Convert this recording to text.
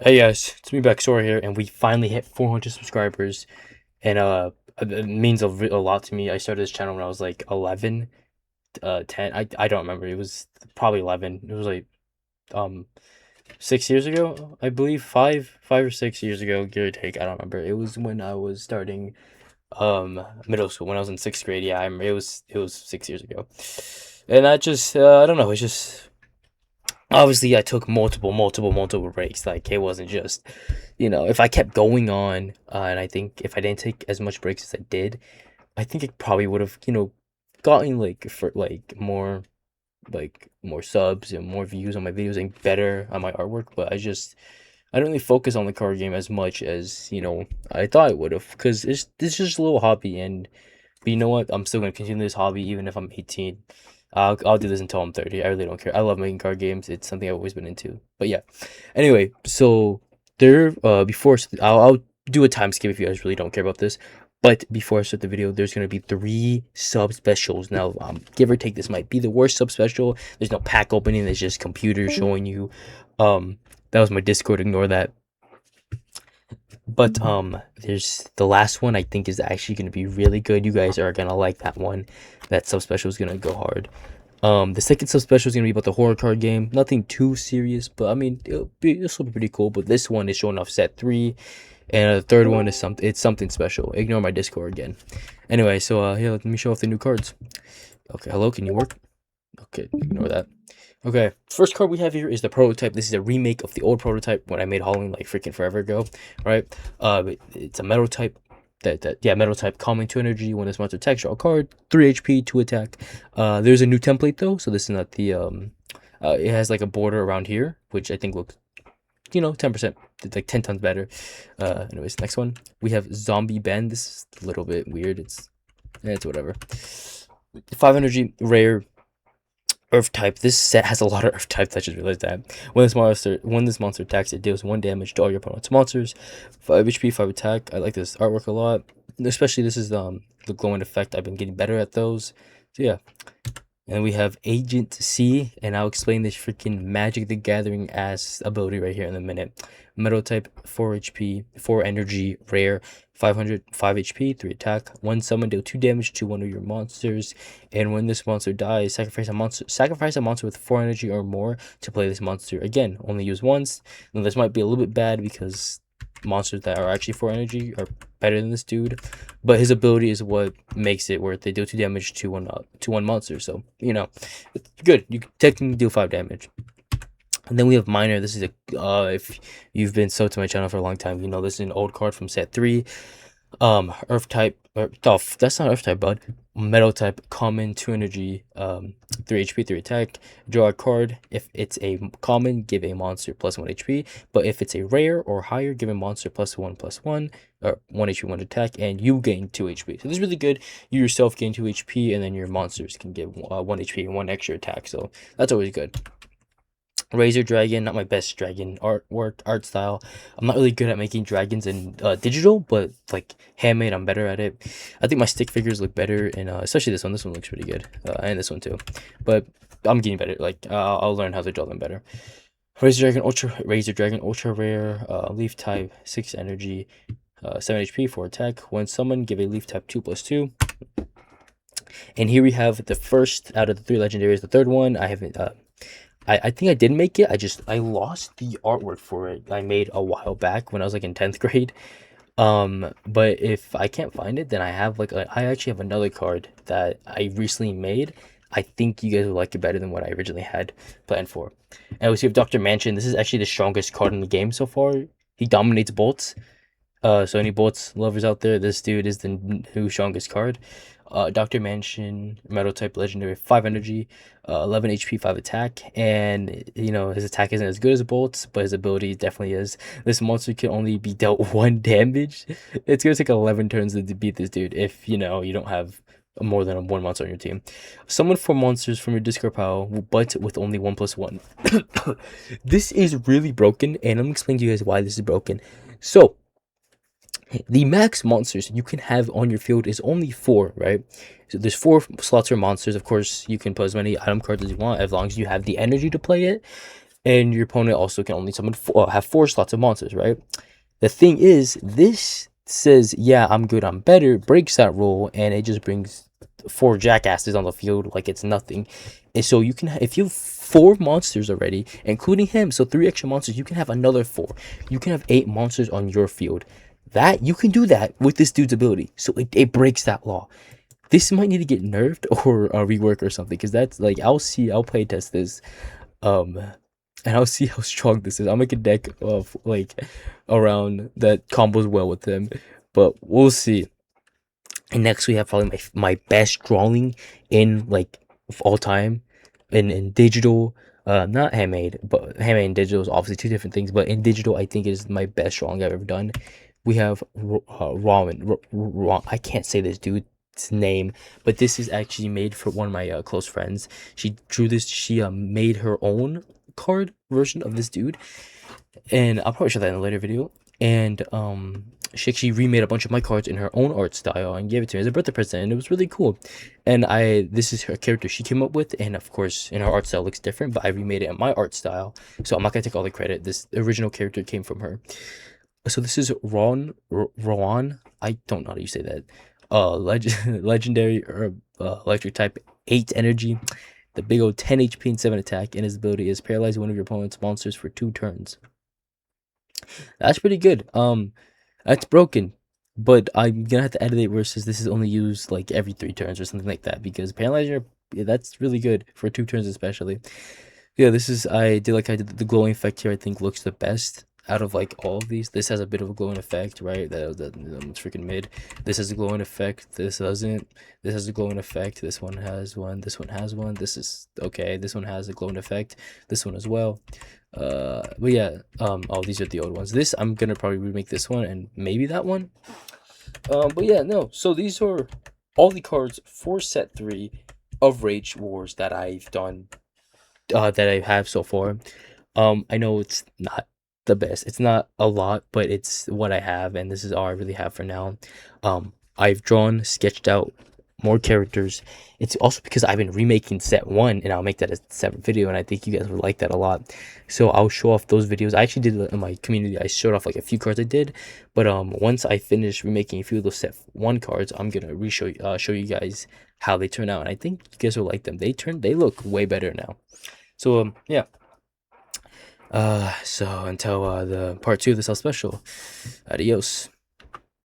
Hey guys, it's me Baxor here, and we finally hit 400 subscribers, and it means a lot to me. I started this channel when I was like 11, 10. I don't remember. It was probably 11. It was like um 6 years ago, I believe, 5 or 6 years ago, give or take. I don't remember. It was when I was starting middle school when I was in sixth grade. Yeah, I remember. It was 6 years ago, and I just I don't know. It's just obviously I took multiple breaks. Like it wasn't just, if I kept going on, and I think if I didn't take as much breaks as I did, I think it probably would have, gotten more subs and more views on my videos and better on my artwork. But I don't really focus on the card game as much as I thought I would have, because this is just a little hobby. And but you know what? I'm still gonna continue this hobby even if I'm 18. I'll do this until I'm 30. I really don't care. I love making card games. It's something I've always been into. But yeah. Anyway, so there before I'll do a time skip if you guys really don't care about this. But before I start the video, there's gonna be 3 sub specials. Now, give or take, this might be the worst sub special. There's no pack opening. There's just computers showing you. That was my Discord. Ignore that. But there's the last one I think is actually gonna be really good. You guys are gonna like that one. That sub special is gonna go hard. The second sub special is gonna be about the horror card game. Nothing too serious, but I mean, this will be pretty cool. But this one is showing off set 3, and the third one is something special. Ignore my Discord again. Anyway, so yeah, let me show off the new cards. Okay, hello, can you work? Okay, ignore that. Okay, first card we have here is the prototype. This is a remake of the old prototype when I made Halloween like freaking forever ago, right? It's a metal type. Metal type, calming 2 energy. When this monster attacks, draw a card, 3 HP, 2 attack. There's a new template though, so this is not the it has like a border around here, which I think looks 10%. It's like 10 times better. Anyways, next one we have Zombie Ben. This is a little bit weird. It's whatever. 5 energy, rare. Earth type. This set has a lot of Earth types. I just realized that. When this monster attacks, it deals 1 damage to all your opponent's monsters. 5 HP, 5 attack. I like this artwork a lot. Especially this is the glowing effect. I've been getting better at those. So yeah. And we have Agent C, and I'll explain this freaking Magic the Gathering ass ability right here in a minute. Metal type, 4 HP, 4 energy, rare, 5 HP, 3 attack, 1 summon, deal 2 damage to one of your monsters. And when this monster dies, sacrifice a monster with 4 energy or more to play this monster. Again, only use once. Now this might be a little bit bad because monsters that are actually 4 energy are better than this dude, but his ability is what makes it where they deal 2 damage to one monster. So it's good. You can technically deal 5 damage. And then we have Miner. This is if you've been subbed to my channel for a long time, this is an old card from set 3. Earth type, that's not Earth type, bud. Metal type, common, 2 energy, 3 HP, 3 attack. Draw a card. If it's a common, give a monster plus 1 HP. But if it's a rare or higher, give a monster +1/+1, or 1 HP, 1 attack, and you gain 2 HP. So this is really good. You yourself gain 2 HP, and then your monsters can give 1 HP and 1 extra attack. So that's always good. Razor Dragon, not my best dragon art style. I'm not really good at making dragons in digital, but like handmade, I'm better at it. I think my stick figures look better, and especially this one. This one looks pretty good, and this one too. But I'm getting better. Like I'll learn how to draw them better. Razor Dragon Ultra Rare, Leaf type, 6 energy, 7 HP, 4 attack. When summon, give a Leaf type 2/2. And here we have the first out of the 3 legendaries. The third one I haven't. I think I did make it. I lost the artwork for it. I made a while back when I was like in 10th grade. But if I can't find it, then I actually have another card that I recently made. I think you guys will like it better than what I originally had planned for. And we see Dr. Mansion. This is actually the strongest card in the game so far. He dominates bolts. So any bolts lovers out there, this dude is the new strongest card. Dr. Mansion, metal type, legendary, 5 energy, 11 HP, 5 attack, and his attack isn't as good as bolts, but his ability definitely is. This monster can only be dealt 1 damage. It's gonna take 11 turns to beat this dude if you don't have more than 1 monster on your team. Summon 4 monsters from your discard pile, but with only 1/1. This is really broken, and I'm gonna explain to you guys why this is broken. So the max monsters you can have on your field is only 4, right? So there's 4 slots for monsters. Of course, you can put as many item cards as you want as long as you have the energy to play it. and your opponent also can only summon have 4 slots of monsters, right? The thing is, this says, yeah, I'm good, I'm better, breaks that rule, and it just brings 4 jackasses on the field like it's nothing. And so you can, if you have 4 monsters already, including him, so 3 extra monsters, you can have another 4. You can have 8 monsters on your field. That, you can do that with this dude's ability. So it breaks that law. This might need to get nerfed or rework or something, because that's like, I'll play test this. Um, and I'll see how strong this is. I'll make a deck of like around that combos well with him, but we'll see. And next we have probably my best drawing in like of all time in digital. Not handmade, but handmade and digital is obviously 2 different things. But in digital, I think it is my best drawing I've ever done. We have Ramen. I can't say this dude's name, but this is actually made for one of my close friends. She drew this. She made her own card version of this dude, and I'll probably show that in a later video. And she actually remade a bunch of my cards in her own art style and gave it to me as a birthday present, and it was really cool. And this is her character she came up with, and of course in her art style looks different, but I remade it in my art style, so I'm not gonna take all the credit. This original character came from her. So this is Rowan. I don't know how you say that. Legendary herb, electric type, 8 energy, the big old 10 HP and 7 attack, and his ability is paralyze one of your opponent's monsters for 2 turns. That's pretty good. That's broken, but I'm gonna have to edit it where it says this is only used like every 3 turns or something like that, because paralyzer, yeah, that's really good for 2 turns especially. Yeah, this is, I did the glowing effect here. I think looks the best out of like all of these. This has a bit of a glowing effect, right? That's freaking mid. This has a glowing effect. This doesn't. This has a glowing effect. This one has one. This one has one. This is okay. This one has a glowing effect. This one as well. But yeah, oh, these are the old ones. This, I'm gonna probably remake this one and maybe that one. But yeah, no. So these are all the cards for set 3 of Rage Wars that I've done, that I have so far. I know it's not the best. It's not a lot, but it's what I have, and this is all I really have for now. I've drawn, sketched out more characters. It's also because I've been remaking set 1, and I'll make that a separate video, and I think you guys would like that a lot. So I'll show off those videos. I actually did it in my community. I showed off like a few cards I did, but once I finish remaking a few of those set 1 cards, I'm gonna show you guys how they turn out, and I think you guys will like them. They look way better now. So yeah. So until the part 2 of the Cell Special, adios.